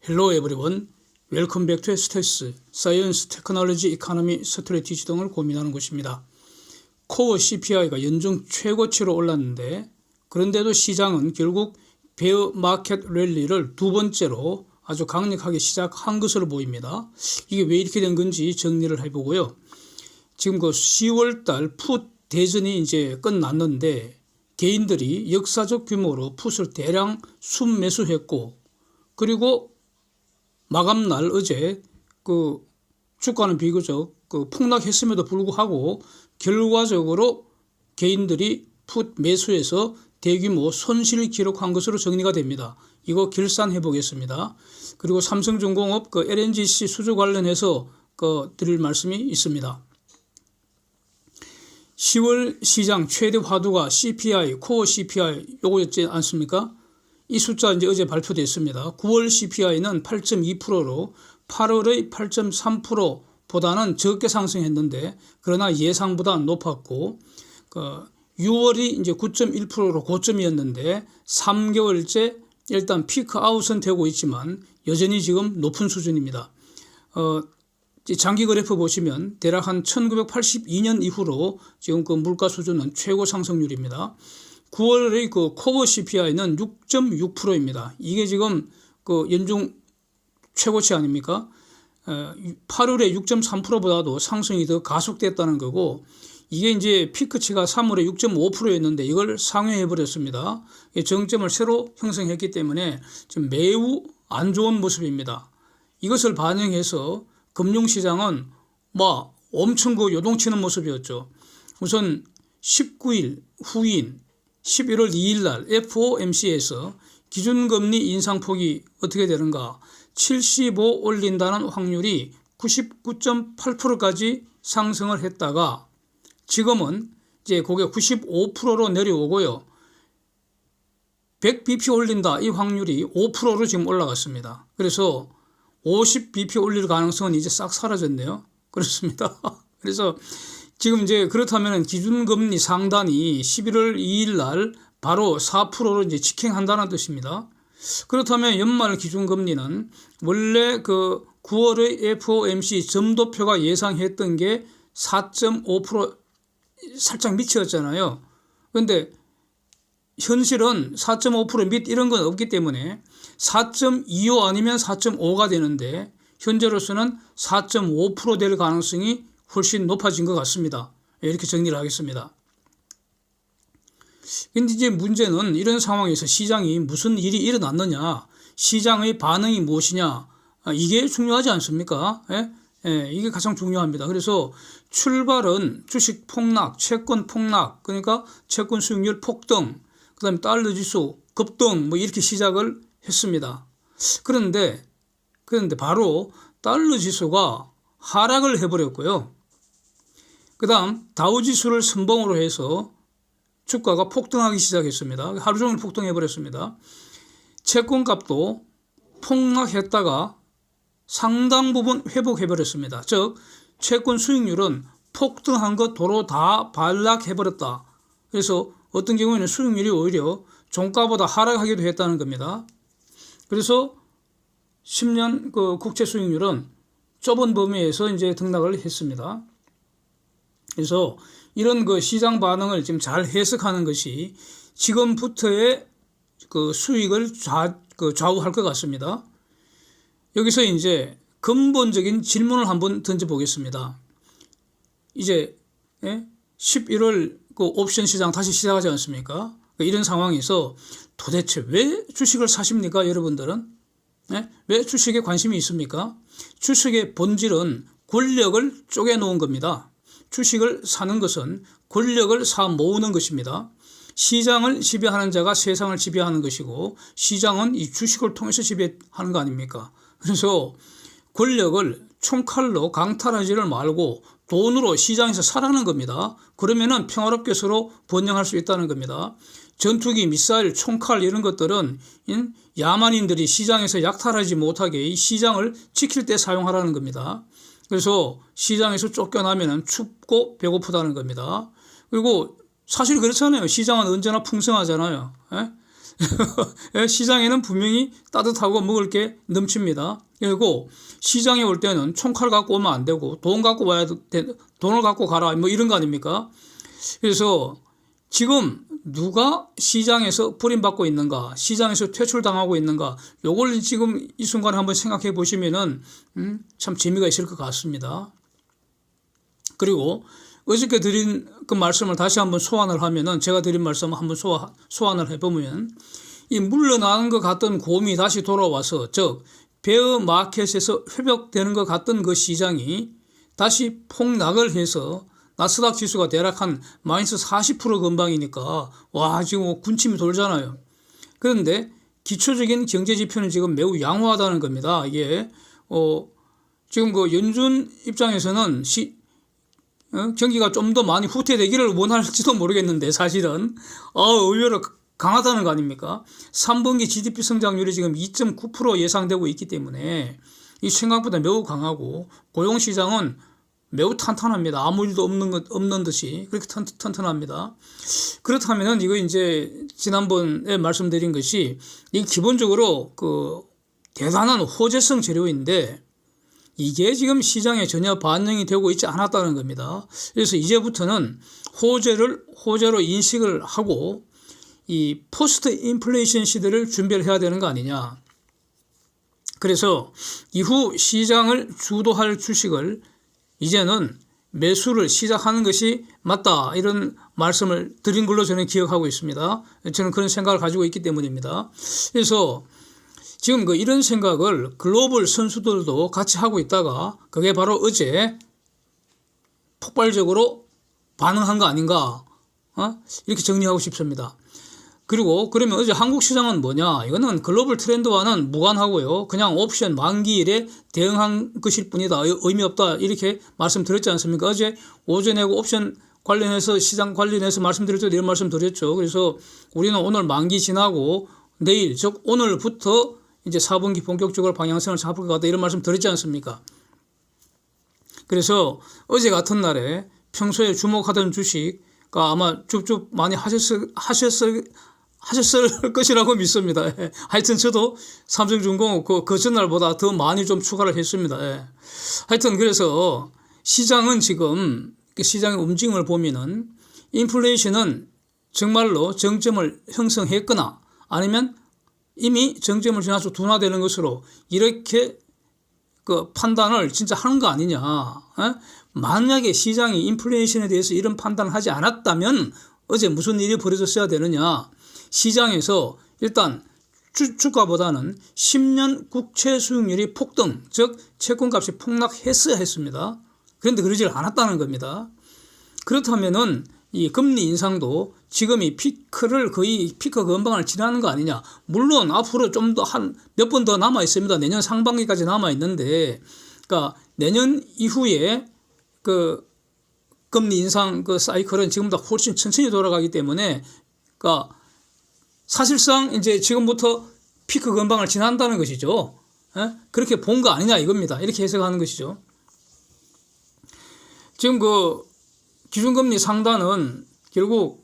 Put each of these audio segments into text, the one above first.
Hello everyone. Welcome back to STS, Science, Technology, Economy, Strategy 등을 고민하는 곳입니다. 코어 CPI가 연중 최고치로 올랐는데 그런데도 시장은 결국 베어 마켓 랠리를 두 번째로 아주 강력하게 시작한 것으로 보입니다. 이게 왜 이렇게 된 건지 정리를 해보고요. 지금 그 10월달 풋 대전이 이제 끝났는데 개인들이 역사적 규모로 풋을 대량 순매수했고 그리고 마감날 어제 그 주가는 비교적 폭락했음에도 불구하고 결과적으로 개인들이 풋 매수해서 대규모 손실을 기록한 것으로 정리가 됩니다. 이거 결산해 보겠습니다. 그리고 삼성중공업 LNGC 수주 관련해서 드릴 말씀이 있습니다. 10월 시장 최대 화두가 CPI, 코어 CPI 요거였지 않습니까? 이 숫자 이제 어제 발표됐습니다. 9월 CPI는 8.2%로 8월의 8.3%보다는 적게 상승했는데 그러나 예상보다 높았고 6월이 이제 9.1%로 고점이었는데 3개월째 일단 피크 아웃은 되고 있지만 여전히 지금 높은 수준입니다. 장기 그래프 보시면 대략 한 1982년 이후로 지금 그 물가 수준은 최고 상승률입니다. 9월의 코어 CPI는 6.6%입니다. 이게 지금 연중 최고치 아닙니까? 8월에 6.3%보다도 상승이 더 가속됐다는 거고 이게 이제 피크치가 3월에 6.5%였는데 이걸 상회해 버렸습니다. 정점을 새로 형성했기 때문에 지금 매우 안 좋은 모습입니다. 이것을 반영해서 금융시장은 엄청 요동치는 모습이었죠. 우선 19일 후인 11월 2일 날 FOMC에서 기준금리 인상폭이 어떻게 되는가 75 올린다는 확률이 99.8%까지 상승을 했다가 지금은 이제 그게 95%로 내려오고요. 100bp 올린다 이 확률이 5%로 지금 올라갔습니다. 그래서 50bp 올릴 가능성은 이제 싹 사라졌네요. 그렇습니다. 그래서 지금 이제 그렇다면 기준금리 상단이 11월 2일 날 바로 4%로 이제 직행한다는 뜻입니다. 그렇다면 연말 기준금리는 원래 9월의 FOMC 점도표가 예상했던 게 4.5% 살짝 미치었잖아요. 그런데 현실은 4.5% 밑 이런 건 없기 때문에 4.25 아니면 4.5가 되는데 현재로서는 4.5% 될 가능성이 훨씬 높아진 것 같습니다. 이렇게 정리를 하겠습니다. 근데 이제 문제는 이런 상황에서 시장이 무슨 일이 일어났느냐, 시장의 반응이 무엇이냐, 이게 중요하지 않습니까? 이게 가장 중요합니다. 그래서 출발은 주식 폭락, 채권 폭락, 그러니까 채권 수익률 폭등, 그 다음에 달러 지수 급등 이렇게 시작을 했습니다. 그런데 바로 달러 지수가 하락을 해버렸고요. 그 다음 다우지수를 선봉으로 해서 주가가 폭등하기 시작했습니다. 하루 종일 폭등해버렸습니다. 채권값도 폭락했다가 상당 부분 회복해버렸습니다. 즉 채권 수익률은 폭등한 것 도로 다 반락해버렸다. 그래서 어떤 경우에는 수익률이 오히려 종가보다 하락하기도 했다는 겁니다. 그래서 10년 국채 수익률은 좁은 범위에서 이제 등락을 했습니다. 그래서 이런 시장 반응을 지금 잘 해석하는 것이 지금부터의 수익을 좌우할 것 같습니다. 여기서 이제 근본적인 질문을 한번 던져보겠습니다. 이제 11월 옵션 시장 다시 시작하지 않습니까? 이런 상황에서 도대체 왜 주식을 사십니까? 여러분들은? 왜 주식에 관심이 있습니까? 주식의 본질은 권력을 쪼개놓은 겁니다. 주식을 사는 것은 권력을 사 모으는 것입니다. 시장을 지배하는 자가 세상을 지배하는 것이고 시장은 이 주식을 통해서 지배하는 거 아닙니까? 그래서 권력을 총칼로 강탈하지를 말고 돈으로 시장에서 사라는 겁니다. 그러면은 평화롭게 서로 번영할 수 있다는 겁니다. 전투기, 미사일, 총칼 이런 것들은 야만인들이 시장에서 약탈하지 못하게 이 시장을 지킬 때 사용하라는 겁니다. 그래서 시장에서 쫓겨나면 춥고 배고프다는 겁니다. 그리고 사실 그렇잖아요. 시장은 언제나 풍성하잖아요. 시장에는 분명히 따뜻하고 먹을 게 넘칩니다. 그리고 시장에 올 때는 총칼 갖고 오면 안 되고 돈 갖고 와야 돼, 돈을 갖고 가라 뭐 이런 거 아닙니까? 그래서 지금 누가 시장에서 버림받고 있는가, 시장에서 퇴출당하고 있는가, 요걸 지금 이 순간에 한번 생각해 보시면은 참 재미가 있을 것 같습니다. 그리고 어저께 드린 그 말씀을 다시 한번 소환을 하면은, 제가 드린 말씀을 한번 소환을 해보면, 이 물러나는 것 같던 곰이 다시 돌아와서, 즉 베어 마켓에서 회복되는 것 같던 그 시장이 다시 폭락을 해서 나스닥 지수가 대략 한 마이너스 40% 근방이니까 와, 지금 군침이 돌잖아요. 그런데 기초적인 경제 지표는 지금 매우 양호하다는 겁니다. 이게 지금 그 연준 입장에서는 경기가 좀 더 많이 후퇴되기를 원할지도 모르겠는데, 사실은 의외로 강하다는 거 아닙니까? 3분기 GDP 성장률이 지금 2.9% 예상되고 있기 때문에 이 생각보다 매우 강하고, 고용시장은 매우 탄탄합니다. 아무 일도 없는 듯이 그렇게 튼튼합니다. 그렇다면 이거 이제 지난번에 말씀드린 것이, 이 기본적으로 그 대단한 호재성 재료인데 이게 지금 시장에 전혀 반영이 되고 있지 않았다는 겁니다. 그래서 이제부터는 호재로 인식을 하고 이 포스트 인플레이션 시대를 준비를 해야 되는 거 아니냐. 그래서 이후 시장을 주도할 주식을 이제는 매수를 시작하는 것이 맞다, 이런 말씀을 드린 걸로 저는 기억하고 있습니다. 저는 그런 생각을 가지고 있기 때문입니다. 그래서 지금 이런 생각을 글로벌 선수들도 같이 하고 있다가 그게 바로 어제 폭발적으로 반응한 거 아닌가, 이렇게 정리하고 싶습니다. 그리고 그러면 어제 한국 시장은 뭐냐? 이거는 글로벌 트렌드와는 무관하고요. 그냥 옵션 만기일에 대응한 것일 뿐이다. 의미 없다. 이렇게 말씀드렸지 않습니까? 어제 오전에 옵션 관련해서, 시장 관련해서 말씀드릴 때 이런 말씀 드렸죠. 그래서 우리는 오늘 만기 지나고 내일, 즉 오늘부터 이제 4분기 본격적으로 방향성을 잡을 것 같다, 이런 말씀 드렸지 않습니까? 그래서 어제 같은 날에 평소에 주목하던 주식가 아마 쭉 많이 하셨을 것이라고 믿습니다. 하여튼 저도 삼성중공 그 전날보다 더 많이 좀 추가를 했습니다. 하여튼 그래서 시장은 지금 시장의 움직임을 보면은 인플레이션은 정말로 정점을 형성했거나 아니면 이미 정점을 지나서 둔화되는 것으로 이렇게 그 판단을 진짜 하는 거 아니냐. 만약에 시장이 인플레이션에 대해서 이런 판단을 하지 않았다면 어제 무슨 일이 벌어졌어야 되느냐. 시장에서 일단 주가보다는 10년 국채 수익률이 폭등, 즉 채권값이 폭락했어야 했습니다. 그런데 그러질 않았다는 겁니다. 그렇다면은 이 금리 인상도 지금이 피크를 거의 피크 근방을 지나는 거 아니냐. 물론 앞으로 좀 더 한 몇 번 더 남아 있습니다. 내년 상반기까지 남아 있는데, 그러니까 내년 이후에 그 금리 인상 그 사이클은 지금보다 훨씬 천천히 돌아가기 때문에, 그러니까 사실상 이제 지금부터 피크 근방을 지난다는 것이죠. 그렇게 본 거 아니냐 이겁니다. 이렇게 해석하는 것이죠. 지금 그 기준금리 상단은 결국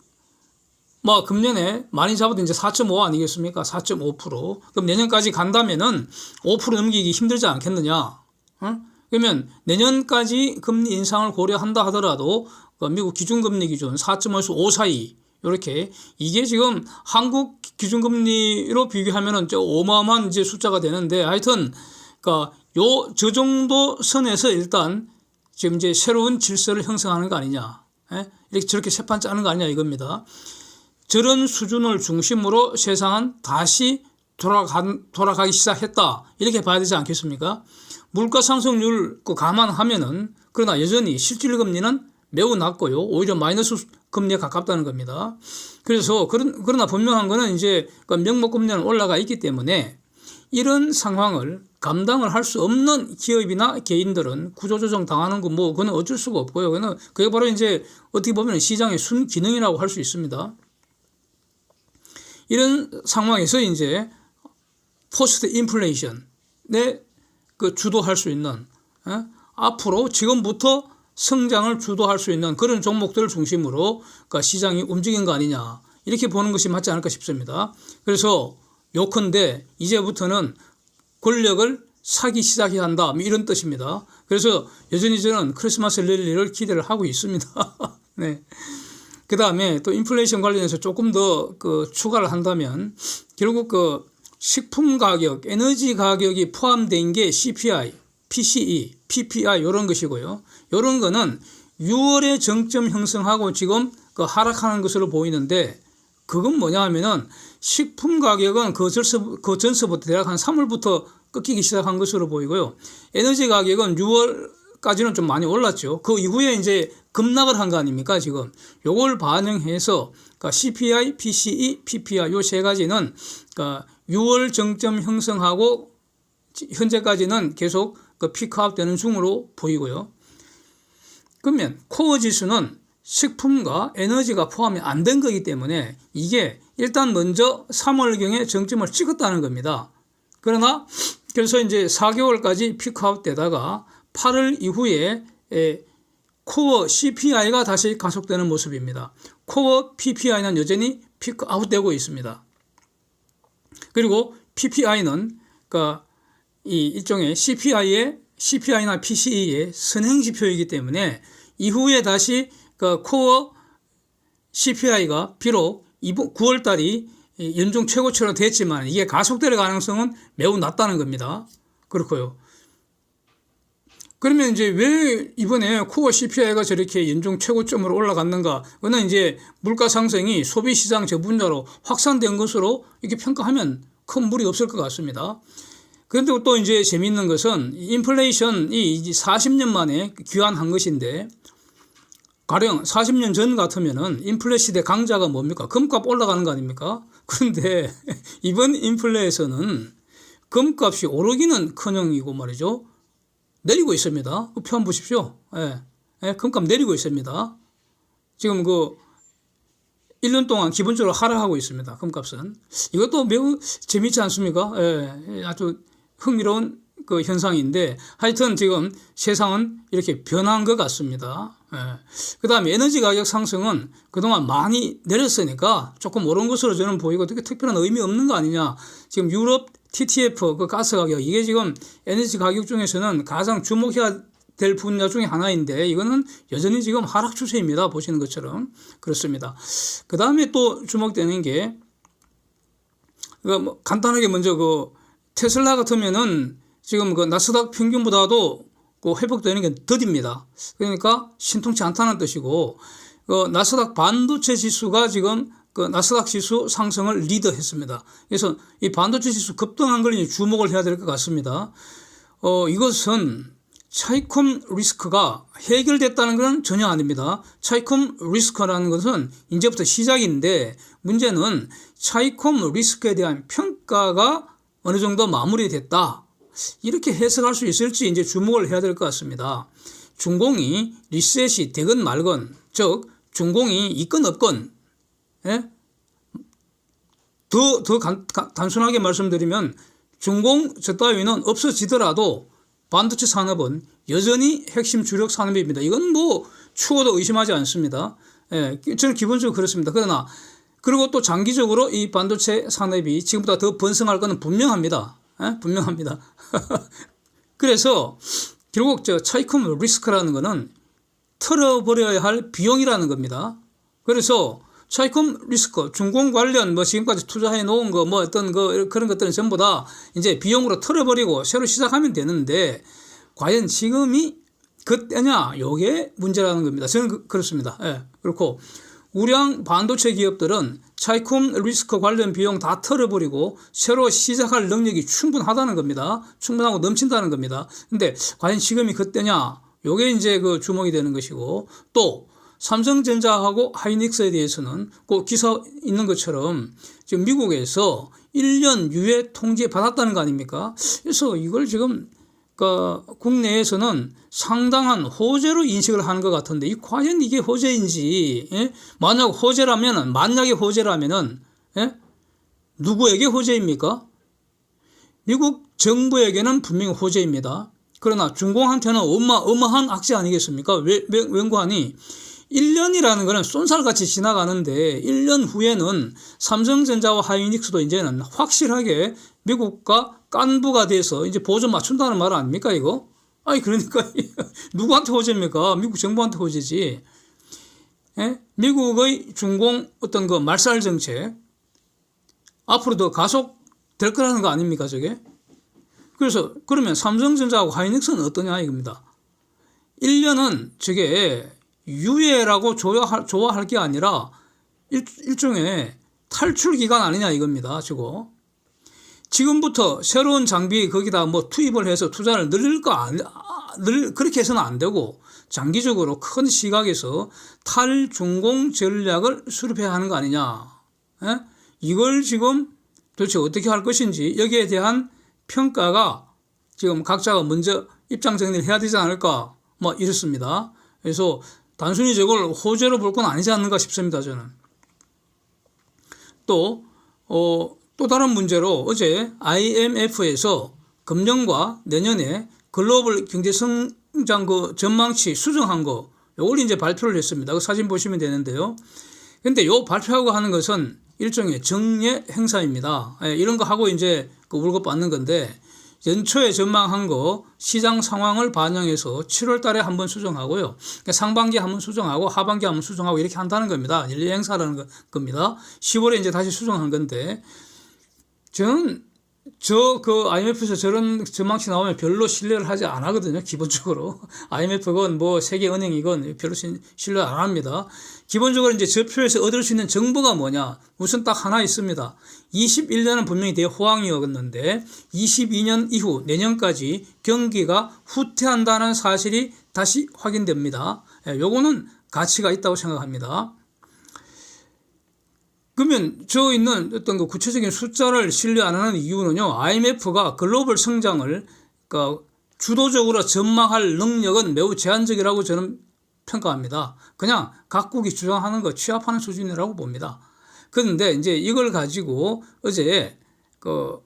뭐 금년에 많이 잡아도 이제 4.5 아니겠습니까? 4.5%. 그럼 내년까지 간다면은 5% 넘기기 힘들지 않겠느냐? 그러면 내년까지 금리 인상을 고려한다 하더라도 미국 기준금리 기준 4.5에서 5 사이, 이렇게 이게 지금 한국 기준금리로 비교하면은 어마어마한 이제 숫자가 되는데, 하여튼 그러니까 저 정도 선에서 일단 지금 이제 새로운 질서를 형성하는 거 아니냐, 이렇게 저렇게 세 판 짜는 거 아니냐 이겁니다. 저런 수준을 중심으로 세상은 다시 돌아가기 시작했다, 이렇게 봐야 되지 않겠습니까? 물가 상승률 감안하면은, 그러나 여전히 실질 금리는 매우 낮고요. 오히려 마이너스 금리에 가깝다는 겁니다. 그래서 그러나 분명한 거는 이제 명목 금리는 올라가 있기 때문에 이런 상황을 감당을 할 수 없는 기업이나 개인들은 구조조정 당하는 거 뭐 그건 어쩔 수가 없고요. 그게 바로 이제 어떻게 보면 시장의 순기능이라고 할 수 있습니다. 이런 상황에서 이제 포스트 인플레이션에 주도할 수 있는, 앞으로 지금부터 성장을 주도할 수 있는 그런 종목들을 중심으로 시장이 움직인 거 아니냐, 이렇게 보는 것이 맞지 않을까 싶습니다. 그래서 요컨대 이제부터는 권력을 사기 시작해야 한다, 뭐 이런 뜻입니다. 그래서 여전히 저는 크리스마스 랠리를 기대를 하고 있습니다. 네. 그 다음에 또 인플레이션 관련해서 조금 더 추가를 한다면 결국 식품 가격, 에너지 가격이 포함된 게 CPI, PCE, PPI 이런 것이고요. 이런 거는 6월에 정점 형성하고 지금 하락하는 것으로 보이는데 그건 뭐냐 하면은 식품 가격은 그 전서부터 대략 한 3월부터 꺾이기 시작한 것으로 보이고요. 에너지 가격은 6월까지는 좀 많이 올랐죠. 그 이후에 이제 급락을 한 거 아닙니까, 지금. 요걸 반영해서 CPI, PCE, PPI 요 세 가지는 6월 정점 형성하고 현재까지는 계속 피크아웃 되는 중으로 보이고요. 그러면 코어 지수는 식품과 에너지가 포함이 안 된 거기 때문에 이게 일단 먼저 3월경에 정점을 찍었다는 겁니다. 그러나 그래서 이제 4개월까지 피크아웃 되다가 8월 이후에 코어 CPI가 다시 가속되는 모습입니다. 코어 PPI는 여전히 피크아웃 되고 있습니다. 그리고 PPI는 이 일종의 CPI나 PCE의 선행지표이기 때문에 이후에 다시 코어 CPI가 비록 9월 달이 연중 최고치로 됐지만 이게 가속될 가능성은 매우 낮다는 겁니다. 그렇고요. 그러면 이제 왜 이번에 코어 CPI가 저렇게 연중 최고점으로 올라갔는가? 그거는 이제 물가 상승이 소비시장 저분자로 확산된 것으로 이렇게 평가하면 큰 무리 없을 것 같습니다. 그런데 또 이제 재미있는 것은 인플레이션이 40년 만에 귀환한 것인데 가령 40년 전 같으면은 인플레 시대 강자가 뭡니까? 금값 올라가는 거 아닙니까? 그런데 이번 인플레에서는 금값이 오르기는커녕이고 말이죠. 내리고 있습니다. 표 한번 보십시오. 예, 금값 내리고 있습니다. 지금 1년 동안 기본적으로 하락하고 있습니다. 금값은. 이것도 매우 재미있지 않습니까? 예, 아주 흥미로운 현상인데 하여튼 지금 세상은 이렇게 변한 것 같습니다. 예. 그 다음에 에너지 가격 상승은 그동안 많이 내렸으니까 조금 오른 것으로 저는 보이고 되게 특별한 의미 없는 거 아니냐. 지금 유럽 TTF 가스 가격 이게 지금 에너지 가격 중에서는 가장 주목해야 될 분야 중에 하나인데 이거는 여전히 지금 하락 추세입니다. 보시는 것처럼 그렇습니다. 그 다음에 또 주목되는 게 간단하게 먼저 테슬라 같으면은 지금 나스닥 평균보다도 회복되는 게 더딥니다. 그러니까 신통치 않다는 뜻이고 나스닥 반도체 지수가 지금 나스닥 지수 상승을 리드했습니다. 그래서 이 반도체 지수 급등한 걸 주목을 해야 될 것 같습니다. 이것은 차이콤 리스크가 해결됐다는 건 전혀 아닙니다. 차이콤 리스크라는 것은 이제부터 시작인데 문제는 차이콤 리스크에 대한 평가가 어느 정도 마무리됐다. 이렇게 해석할 수 있을지 이제 주목을 해야 될 것 같습니다. 중공이 리셋이 되건 말건, 즉 중공이 있건 없건, 예? 더 단순하게 말씀드리면 중공 저 따위는 없어지더라도 반도체 산업은 여전히 핵심 주력 산업입니다. 이건 추워도 의심하지 않습니다. 예, 저는 기본적으로 그렇습니다. 그러나 그리고 또 장기적으로 이 반도체 산업이 지금보다 더 번성할 것은 분명합니다. 예? 분명합니다. 그래서 결국 차이콤 리스크라는 것은 털어버려야 할 비용이라는 겁니다. 그래서 차이콤 리스크, 중공 관련 지금까지 투자해 놓은 그런 것들은 전부 다 이제 비용으로 털어버리고 새로 시작하면 되는데 과연 지금이 그때냐? 요게 문제라는 겁니다. 저는 그렇습니다. 예, 그렇고 우량 반도체 기업들은 차이콤 리스크 관련 비용 다 털어버리고 새로 시작할 능력이 충분하다는 겁니다. 충분하고 넘친다는 겁니다. 근데 과연 지금이 그때냐? 요게 이제 주목이 되는 것이고 또 삼성전자하고 하이닉스에 대해서는 그 기사 있는 것처럼 지금 미국에서 1년 유예 통지 받았다는 거 아닙니까? 그래서 이걸 지금 국내에서는 상당한 호재로 인식을 하는 것 같은데 과연 이게 호재인지, 예? 만약에 호재라면은 예? 누구에게 호재입니까? 미국 정부에게는 분명히 호재입니다. 그러나 중공한테는 어마어마한 악재 아니겠습니까? 웬고하니 1년이라는 거는 쏜살같이 지나가는데 1년 후에는 삼성전자와 하이닉스도 이제는 확실하게 미국과 깐부가 돼서 이제 보조 맞춘다는 말 아닙니까 이거? 아니 그러니까 누구한테 호재입니까? 미국 정부한테 호재지. 예? 미국의 중공 어떤 그 말살 정책 앞으로 더 가속될 거라는 거 아닙니까 저게? 그래서 그러면 삼성전자하고 하이닉스는 어떠냐 이겁니다. 1년은 저게 유예라고 좋아할 게 아니라 일종의 탈출 기간 아니냐 이겁니다. 저거. 지금부터 새로운 장비 거기다 뭐 투입을 해서 투자를 그렇게 해서는 안 되고 장기적으로 큰 시각에서 탈중공 전략을 수립해야 하는 거 아니냐. 에? 이걸 지금 도대체 어떻게 할 것인지 여기에 대한 평가가 지금 각자가 먼저 입장 정리를 해야 되지 않을까 뭐 이렇습니다. 그래서 단순히 저걸 호재로 볼 건 아니지 않는가 싶습니다. 저는. 또 다른 문제로 어제 IMF에서 금년과 내년에 글로벌 경제 성장 그 전망치 수정한 거 요걸 이제 발표를 했습니다. 그 사진 보시면 되는데요. 근데 요 발표하고 하는 것은 일종의 정례 행사입니다. 이런 거 하고 이제 그 월급 받는 건데 연초에 전망한 거 시장 상황을 반영해서 7월 달에 한번 수정하고요. 그러니까 상반기에 한번 수정하고 하반기에 한번 수정하고 이렇게 한다는 겁니다. 연례 행사라는 겁니다. 10월에 이제 다시 수정한 건데 저는 그 IMF에서 저런 전망치 나오면 별로 신뢰를 하지 안 하거든요. 기본적으로. IMF건 뭐 세계은행이건 별로 신뢰 안 합니다. 기본적으로 이제 저 표에서 얻을 수 있는 정보가 뭐냐. 우선 딱 하나 있습니다. 21년은 분명히 대호황이었는데 22년 이후 내년까지 경기가 후퇴한다는 사실이 다시 확인됩니다. 요거는 가치가 있다고 생각합니다. 그러면 저 있는 어떤 그 구체적인 숫자를 신뢰 안 하는 이유는요. IMF가 글로벌 성장을 그러니까 주도적으로 전망할 능력은 매우 제한적이라고 저는 평가합니다. 그냥 각국이 주장하는 거 취합하는 수준이라고 봅니다. 그런데 이제 이걸 가지고 어제 그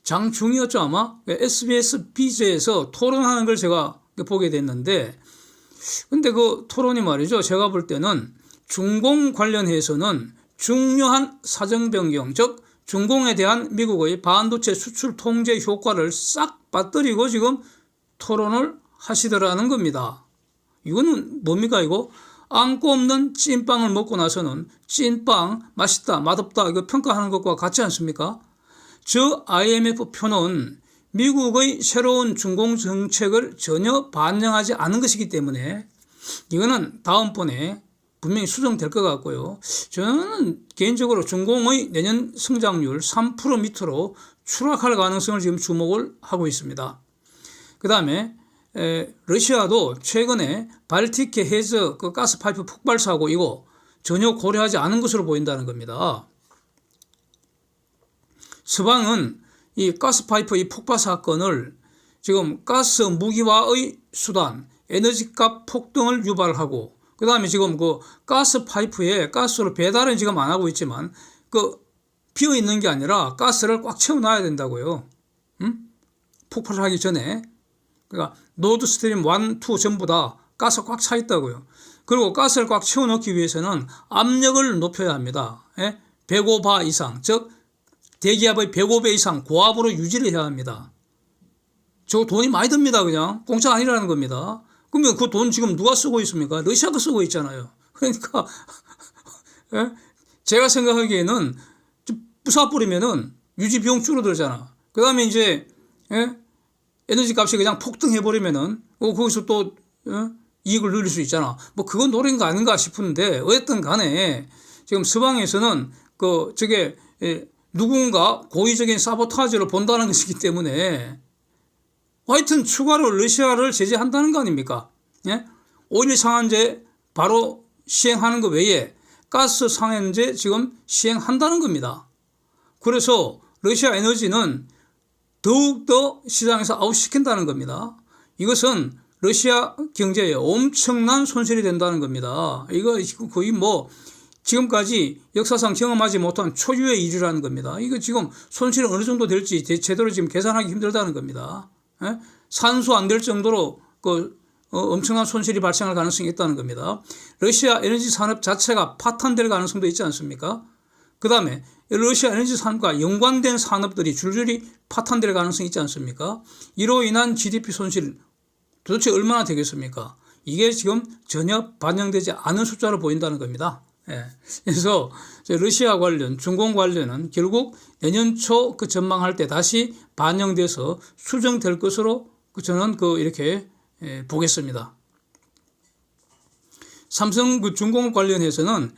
장중이었죠 아마 SBS 비즈에서 토론하는 걸 제가 보게 됐는데 근데 그 토론이 말이죠. 제가 볼 때는 중공 관련해서는 중요한 사정 변경, 즉 중공에 대한 미국의 반도체 수출 통제 효과를 싹 빠뜨리고 지금 토론을 하시더라는 겁니다. 이거는 뭡니까 이거? 안고 없는 찐빵을 먹고 나서는 찐빵 맛있다 맛없다 이거 평가하는 것과 같지 않습니까? 저 IMF 표는 미국의 새로운 중공 정책을 전혀 반영하지 않은 것이기 때문에 이거는 다음번에 분명히 수정될 것 같고요. 저는 개인적으로 중공의 내년 성장률 3% 밑으로 추락할 가능성을 지금 주목을 하고 있습니다. 그 다음에 러시아도 최근에 발티케 해저 그 가스파이프 폭발 사고 이거 전혀 고려하지 않은 것으로 보인다는 겁니다. 서방은 이 가스파이프 이 폭발 사건을 지금 가스 무기화의 수단, 에너지값 폭등을 유발하고 그 다음에 지금 그 가스 파이프에 가스를 배달은 지금 안 하고 있지만 그 비어 있는 게 아니라 가스를 꽉 채워놔야 된다고요. 폭발을 하기 전에. 그러니까 노드 스트림 1, 2 전부 다 가스 꽉 차 있다고요. 그리고 가스를 꽉 채워넣기 위해서는 압력을 높여야 합니다. 105바 이상, 즉 대기압의 105배 이상 고압으로 유지를 해야 합니다. 저거 돈이 많이 듭니다. 그냥 공짜 아니라는 겁니다. 그러면 그 돈 지금 누가 쓰고 있습니까? 러시아가 쓰고 있잖아요. 그러니까 제가 생각하기에는 부사 뿌리면은 유지 비용 줄어들잖아. 그 다음에 이제 에너지 값이 그냥 폭등해버리면은 거기서 또 이익을 누릴 수 있잖아. 뭐 그건 노린 거 아닌가 싶은데 어쨌든 간에 지금 서방에서는 저게 누군가 고의적인 사보타지를 본다는 것이기 때문에 하여튼 추가로 러시아를 제재한다는 거 아닙니까? 오일 상한제 바로 시행하는 것 외에 가스 상한제 지금 시행한다는 겁니다. 그래서 러시아 에너지는 더욱더 시장에서 아웃시킨다는 겁니다. 이것은 러시아 경제에 엄청난 손실이 된다는 겁니다. 이거 거의 뭐 지금까지 역사상 경험하지 못한 초유의 일이라는 겁니다. 이거 지금 손실이 어느 정도 될지 제대로 지금 계산하기 힘들다는 겁니다. 산수 안 될 정도로 엄청난 손실이 발생할 가능성이 있다는 겁니다. 러시아 에너지 산업 자체가 파탄될 가능성도 있지 않습니까? 그 다음에 러시아 에너지 산업과 연관된 산업들이 줄줄이 파탄될 가능성이 있지 않습니까? 이로 인한 GDP 손실 도대체 얼마나 되겠습니까? 이게 지금 전혀 반영되지 않은 숫자로 보인다는 겁니다. 예. 그래서 러시아 관련, 중공 관련은 결국 내년 초 그 전망할 때 다시 반영돼서 수정될 것으로 저는 이렇게 보겠습니다. 삼성 중공업 관련해서는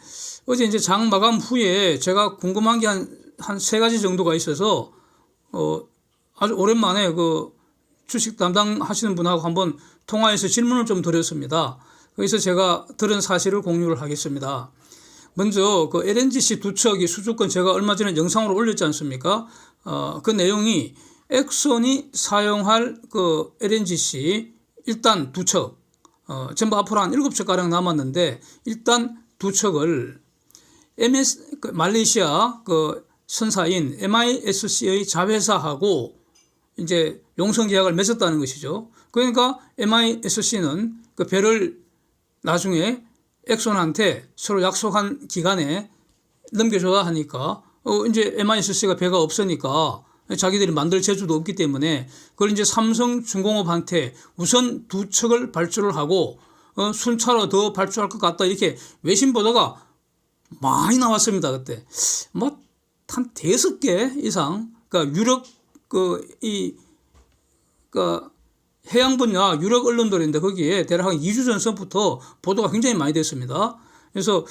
어제 이제 장 마감 후에 제가 궁금한 게 한 세 가지 정도가 있어서 아주 오랜만에 주식 담당하시는 분하고 한번 통화해서 질문을 좀 드렸습니다. 거기서 제가 들은 사실을 공유를 하겠습니다. 먼저 LNGC 두 척이 수주권 제가 얼마 전에 영상으로 올렸지 않습니까? 그 내용이 엑손이 사용할 LNGC 일단 두 척, 전부 앞으로 한 7척가량 남았는데 일단 두 척을 말레이시아 선사인 MISC의 자회사하고 이제 용선 계약을 맺었다는 것이죠. 그러니까 MISC는 그 배를 나중에 엑손한테 서로 약속한 기간에 넘겨줘야 하니까 이제 MISC가 배가 없으니까 자기들이 만들 재주도 없기 때문에 그걸 이제 삼성중공업한테 우선 두 척을 발주를 하고 순차로 더 발주할 것 같다 이렇게 외신 보도가 많이 나왔습니다. 그때 한 5개 이상 그러니까 유럽 해양 분야 유럽 언론들인데 거기에 대략 한 2주 전서부터 보도가 굉장히 많이 됐습니다. 그래서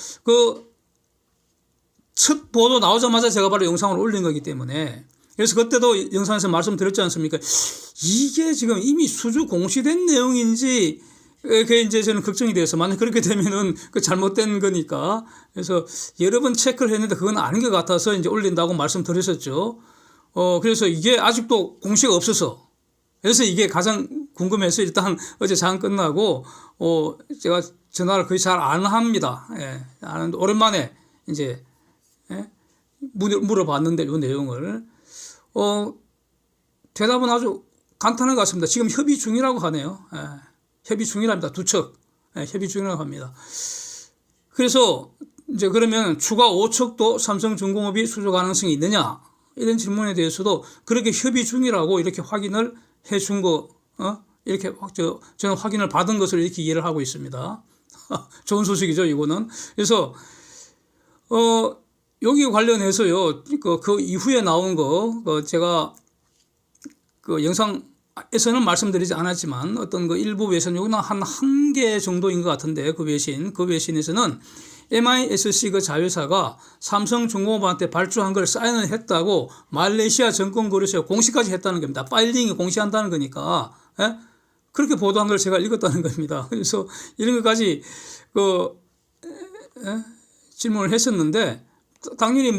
첫 보도 나오자마자 제가 바로 영상을 올린 거기 때문에 그래서 그때도 영상에서 말씀드렸지 않습니까? 이게 지금 이미 수주 공시된 내용인지 그게 이제 저는 걱정이 돼서 만약 그렇게 되면은 잘못된 거니까 그래서 여러 번 체크를 했는데 그건 아닌 것 같아서 이제 올린다고 말씀드렸었죠. 그래서 이게 아직도 공시가 없어서 그래서 이게 가장 궁금해서 일단 어제 장 끝나고 제가 전화를 거의 잘 안 합니다. 예, 오랜만에 이제 물어봤는데 이 내용을 대답은 아주 간단한 것 같습니다. 지금 협의 중이라고 하네요. 예, 협의 중이랍니다. 두 척 협의 중이라고 합니다. 그래서 이제 그러면 추가 5척도 삼성중공업이 수주 가능성이 있느냐 이런 질문에 대해서도 그렇게 협의 중이라고 이렇게 확인을 해준 거 이렇게 저는 확인을 받은 것을 이렇게 이해를 하고 있습니다. 좋은 소식이죠, 이거는. 그래서 여기 관련해서요, 그 이후에 나온 거 제가 영상에서는 말씀드리지 않았지만 어떤 일부 외신, 요거는 한 개 정도인 것 같은데 그 외신에서는 MISC 자회사가 삼성중공업한테 발주한 걸 사인을 했다고 말레이시아 정권거래소에 공시까지 했다는 겁니다. 파일링이 공시한다는 거니까. 예? 그렇게 보도한 걸 제가 읽었다는 겁니다. 그래서 이런 것까지 질문을 했었는데 당연히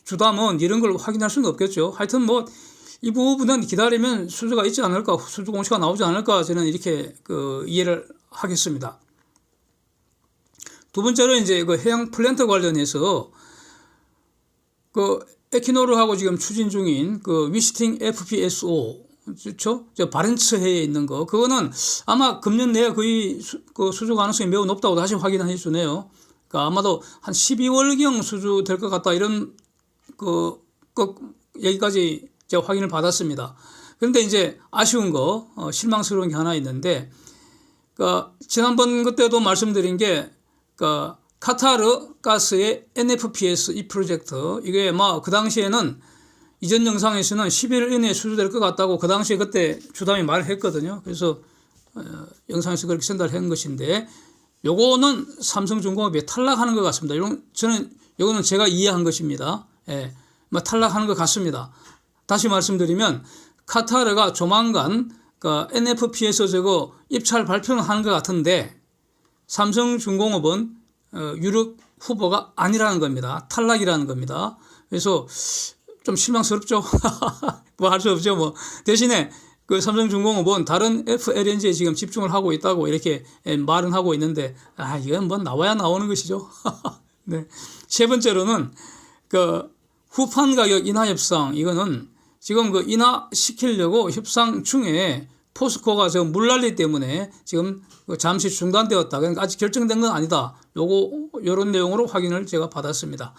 주담은 이런 걸 확인할 수는 없겠죠. 하여튼 이 부분은 기다리면 수주가 있지 않을까, 수주 공시가 나오지 않을까 저는 이렇게 이해를 하겠습니다. 두 번째로 이제 해양 플랜트 관련해서 에키노르하고 지금 추진 중인 위스팅 FPSO 그렇죠? 바렌츠해에 있는 그거는 아마 금년 내에 거의 수주 가능성이 매우 높다고 다시 확인해 주네요. 그러니까 아마도 한 12월경 수주 될 것 같다 이런 여기까지 제가 확인을 받았습니다. 그런데 이제 아쉬운 실망스러운 게 하나 있는데 지난번 그때도 말씀드린 게 카타르 가스의 NFPS 이 프로젝트 이게 그 당시에는 이전 영상에서는 11일 이내에 수주될 것 같다고 그 당시에 그때 주담이 말을 했거든요. 그래서 영상에서 그렇게 전달한 것인데 요거는 삼성중공업이 탈락하는 것 같습니다. 요거는 제가 이해한 것입니다. 예, 탈락하는 것 같습니다. 다시 말씀드리면 카타르가 조만간 NFPS 입찰 발표는 하는 것 같은데 삼성중공업은 유력 후보가 아니라는 겁니다. 탈락이라는 겁니다. 그래서 좀 실망스럽죠. 할 수 없죠. 대신에 삼성중공업은 다른 FLNG에 지금 집중을 하고 있다고 이렇게 말은 하고 있는데 이건 나와야 나오는 것이죠. 네. 세 번째로는 후판 가격 인하 협상 이거는 지금 인하시키려고 협상 중에 포스코가 지금 물난리 때문에 지금 잠시 중단되었다. 그러니까 아직 결정된 건 아니다. 요런 내용으로 확인을 제가 받았습니다.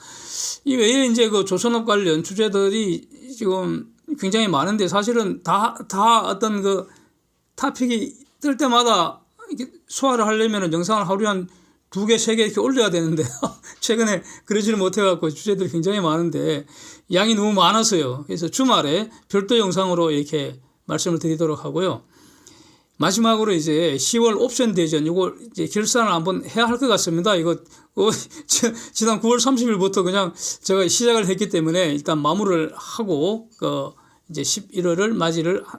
이 외에 이제 그 조선업 관련 주제들이 지금 굉장히 많은데 사실은 다 어떤 그 타픽이 뜰 때마다 이렇게 소화를 하려면 영상을 하루에 한 2개, 3개 이렇게 올려야 되는데 최근에 그러지를 못해갖고 주제들이 굉장히 많은데 양이 너무 많아서요. 그래서 주말에 별도 영상으로 이렇게 말씀을 드리도록 하고요. 마지막으로 이제 10월 옵션 대전 이걸 이제 결산을 한번 해야 할 것 같습니다. 이거 지난 9월 30일부터 그냥 제가 시작을 했기 때문에 일단 마무리를 하고 이제 11월을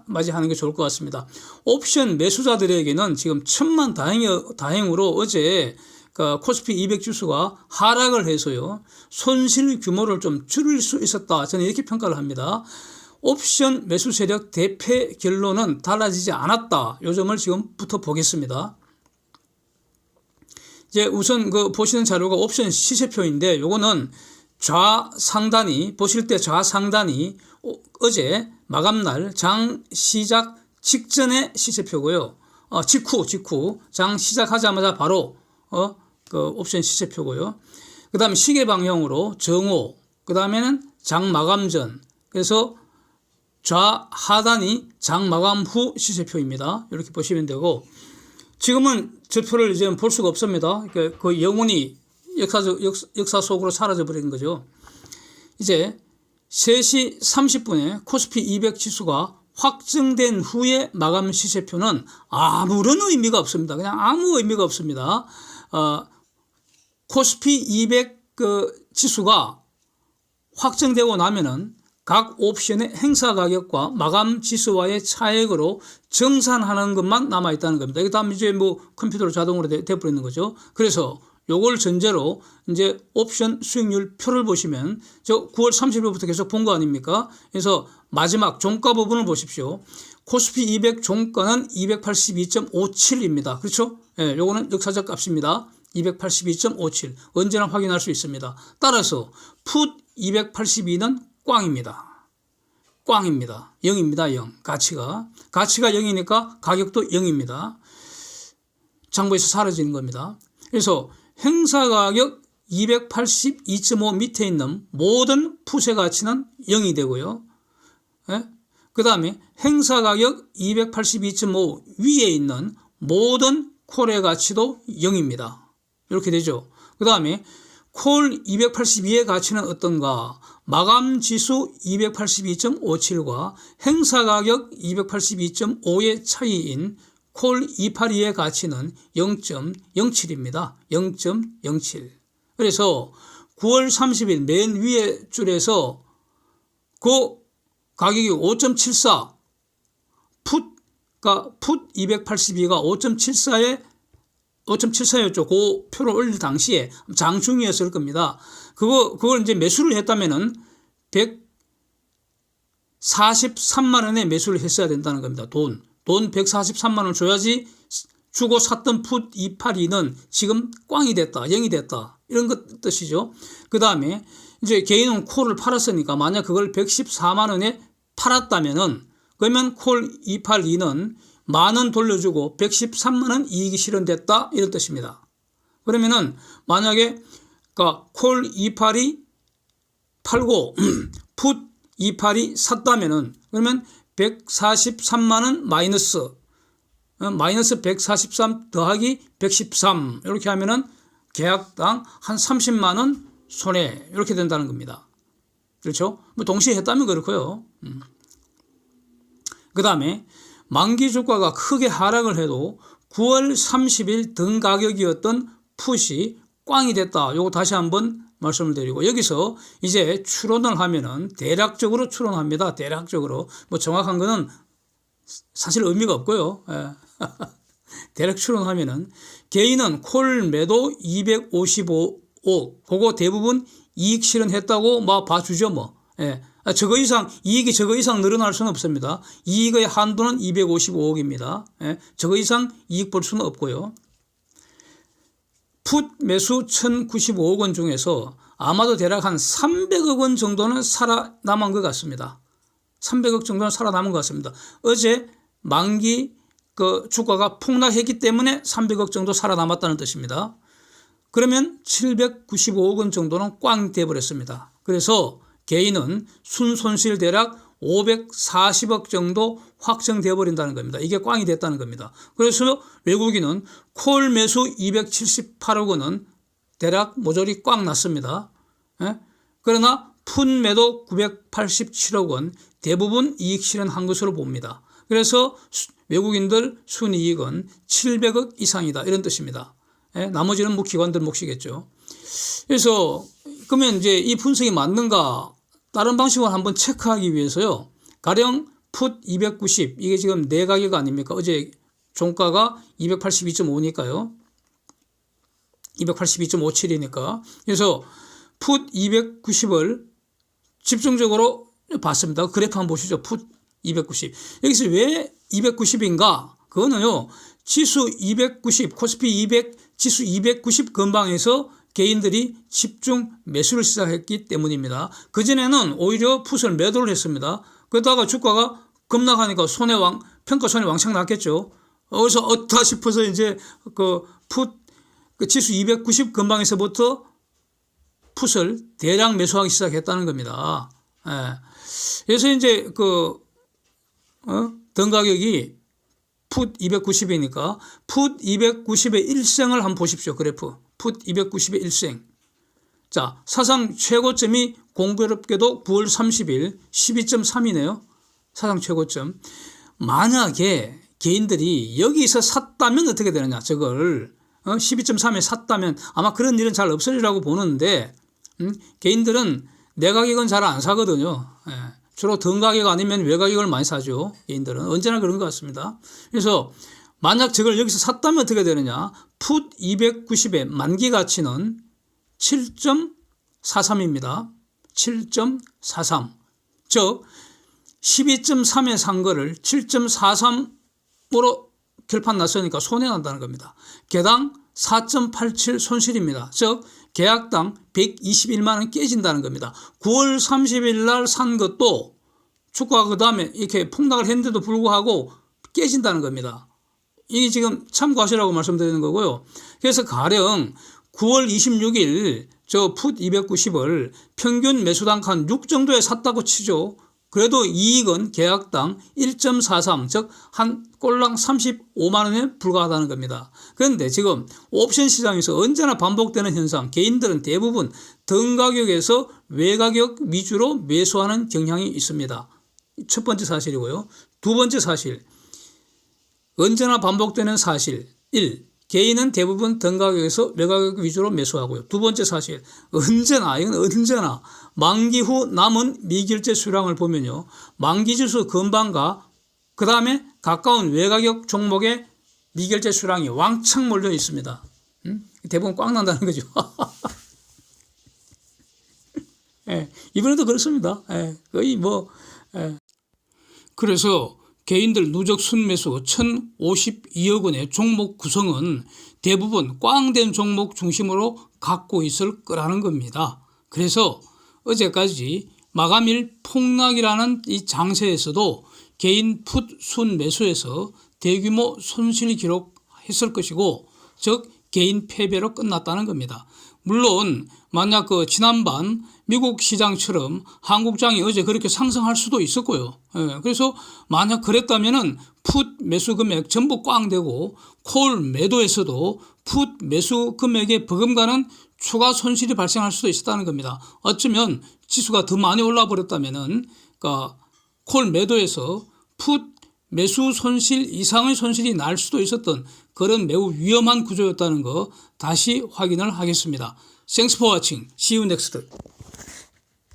맞이하는 게 좋을 것 같습니다. 옵션 매수자들에게는 지금 천만 다행으로 어제 코스피 200 지수가 하락을 해서요. 손실 규모를 좀 줄일 수 있었다. 저는 이렇게 평가를 합니다. 옵션 매수 세력 대패 결론은 달라지지 않았다. 요 점을 지금부터 보겠습니다. 이제 우선 보시는 자료가 옵션 시세표인데 요거는 좌상단이 보실 때 좌상단이 어제 마감날 장 시작 직전의 시세표고요. 직후 장 시작하자마자 바로 옵션 시세표고요. 그다음에 시계 방향으로 정오, 그다음에는 장 마감 전. 그래서 좌하단이 장 마감 후 시세표입니다. 이렇게 보시면 되고 지금은 저 표를 이제 볼 수가 없습니다. 거의 영원히 역사 속으로 사라져 버린 거죠. 이제 3시 30분에 코스피 200 지수가 확정된 후에 마감 시세표는 아무런 의미가 없습니다. 그냥 아무 의미가 없습니다. 코스피 200 지수가 확정되고 나면은 각 옵션의 행사 가격과 마감 지수와의 차액으로 정산하는 것만 남아 있다는 겁니다. 그 다음 이제 컴퓨터로 자동으로 돼버리는 거죠. 그래서 요걸 전제로 이제 옵션 수익률 표를 보시면 저 9월 30일부터 계속 본 거 아닙니까? 그래서 마지막 종가 부분을 보십시오. 코스피 200 종가는 282.57입니다. 그렇죠? 예, 요거는 역사적 값입니다. 282.57 언제나 확인할 수 있습니다. 따라서 풋 282는 꽝입니다. 꽝입니다. 0입니다. 0. 가치가 0이니까 가격도 0입니다. 장부에서 사라지는 겁니다. 그래서 행사가격 282.5 밑에 있는 모든 풋의 가치는 0이 되고요. 예? 그 다음에 행사가격 282.5 위에 있는 모든 콜의 가치도 0입니다. 이렇게 되죠. 그 다음에 콜 282의 가치는 어떤가? 마감지수 282.57과 행사가격 282.5의 차이인 콜 282의 가치는 0.07입니다. 0.07. 그래서 9월 30일 맨 위에 줄에서 그 가격이 5.74, 풋 282가 5.74였죠. 그 표를 올릴 당시에 장중이었을 겁니다. 그걸 이제 매수를 했다면은 143만 원에 매수를 했어야 된다는 겁니다. 돈 143만 원 줘야지 주고 샀던 풋 282는 지금 꽝이 됐다, 0이 됐다. 이런 것 뜻이죠. 그 다음에 이제 개인은 콜을 팔았으니까 만약 그걸 114만 원에 팔았다면은 그러면 콜 282는 만 원 돌려주고 113만 원 이익이 실현됐다 이런 뜻입니다. 그러면은 만약에 콜 282 팔고 풋 282 샀다면은 그러면 143만 원 마이너스 143 더하기 113 이렇게 하면은 계약당 한 30만 원 손해 이렇게 된다는 겁니다. 그렇죠? 동시에 했다면 그렇고요. 그 다음에 만기 주가가 크게 하락을 해도 9월 30일 등 가격이었던 풋이 꽝이 됐다. 요거 다시 한번 말씀을 드리고 여기서 이제 추론을 하면은 대략적으로 추론합니다. 대략적으로 정확한 거는 사실 의미가 없고요. 대략 추론하면은 개인은 콜 매도 255억 그거 대부분 이익 실현했다고 봐주죠. 이익이 저거 이상 늘어날 수는 없습니다. 이익의 한도는 255억입니다. 저거 이상 이익 볼 수는 없고요. 풋 매수 1,095억 원 중에서 아마도 대략 한 300억 원 정도는 살아남은 것 같습니다. 300억 정도는 살아남은 것 같습니다. 어제 만기 그 주가가 폭락했기 때문에 300억 정도 살아남았다는 뜻입니다. 그러면 795억 원 정도는 꽝 돼버렸습니다. 그래서 개인은 순손실 대략 540억 정도 확정돼 버린다는 겁니다. 이게 꽝이 됐다는 겁니다. 그래서 외국인은 콜 매수 278억 원은 대략 모조리 꽝 났습니다. 예? 그러나 풋 매도 987억 원 대부분 이익 실현한 것으로 봅니다. 그래서 외국인들 순이익은 700억 이상이다 이런 뜻입니다. 예? 나머지는 뭐 기관들 몫이겠죠. 그래서 그러면 이제 이 분석이 맞는가 다른 방식으로 한번 체크하기 위해서요. 가령 풋 290 이게 지금 내가격 아닙니까? 어제 종가가 282.5니까요. 282.57이니까. 그래서 풋 290을 집중적으로 봤습니다. 그래프 한번 보시죠. 풋 290. 여기서 왜 290인가? 그거는요. 지수 290, 코스피 200, 지수 290 근방에서 개인들이 집중 매수를 시작했기 때문입니다. 그전에는 오히려 풋을 매도를 했습니다. 그러다가 주가가 급락하니까 평가 손해 왕창 났겠죠. 그래서 어떠 싶어서 이제 그 지수 290 근방에서부터 풋을 대량 매수하기 시작했다는 겁니다. 예. 그래서 이제 등 가격이 풋 290이니까 풋 290의 일생을 한번 보십시오. 그래프. 풋 290의 일생. 자, 사상 최고점이 공교롭게도 9월 30일 12.3이네요. 사상 최고점. 만약에 개인들이 여기서 샀다면 어떻게 되느냐. 저걸 12.3에 샀다면 아마 그런 일은 잘 없으리라고 보는데 개인들은 내가격은 잘 안 사거든요. 예. 주로 등 가격 아니면 외가격을 많이 사죠. 개인들은. 언제나 그런 것 같습니다. 그래서 만약 저걸 여기서 샀다면 어떻게 되느냐. 풋 290의 만기 가치는 7.43입니다. 7.43. 즉 12.3에 산 거를 7.43으로 결판 났으니까 손해난다는 겁니다. 개당 4.87 손실입니다. 즉 계약당 121만 원 깨진다는 겁니다. 9월 30일 날 산 것도 주가가 그 다음에 이렇게 폭락을 했는데도 불구하고 깨진다는 겁니다. 이게 지금 참고하시라고 말씀드리는 거고요. 그래서 가령 9월 26일 저 풋 290을 평균 매수당 한 6 정도에 샀다고 치죠. 그래도 이익은 계약당 1.43, 즉 한 꼴랑 35만 원에 불과하다는 겁니다. 그런데 지금 옵션 시장에서 언제나 반복되는 현상, 개인들은 대부분 등 가격에서 외가격 위주로 매수하는 경향이 있습니다. 첫 번째 사실이고요. 두 번째 사실, 언제나 반복되는 사실 1. 개인은 대부분 등 가격에서 외가격 위주로 매수하고요. 두 번째 사실, 이건 언제나 만기 후 남은 미결제 수량을 보면요. 만기지수 근방과 그 다음에 가까운 외가격 종목의 미결제 수량이 왕창 몰려 있습니다. 대부분 꽉 난다는 거죠. 예, 이번에도 그렇습니다. 예, 거의 그래서 개인들 누적 순매수 1,052억 원의 종목 구성은 대부분 꽝된 종목 중심으로 갖고 있을 거라는 겁니다. 그래서 어제까지 마감일 폭락이라는 이 장세에서도 개인 풋 순매수에서 대규모 손실 기록했을 것이고, 즉 개인 패배로 끝났다는 겁니다. 물론 만약 지난번 미국 시장처럼 한국장이 어제 그렇게 상승할 수도 있었고요. 예, 그래서 만약 그랬다면은 풋 매수 금액 전부 꽝 되고 콜 매도에서도 풋 매수 금액에 버금가는 추가 손실이 발생할 수도 있었다는 겁니다. 어쩌면 지수가 더 많이 올라 버렸다면은 콜 매도에서 풋 매수 손실 이상의 손실이 날 수도 있었던 그런 매우 위험한 구조였다는 거 다시 확인을 하겠습니다. Thanks for watching. See you next.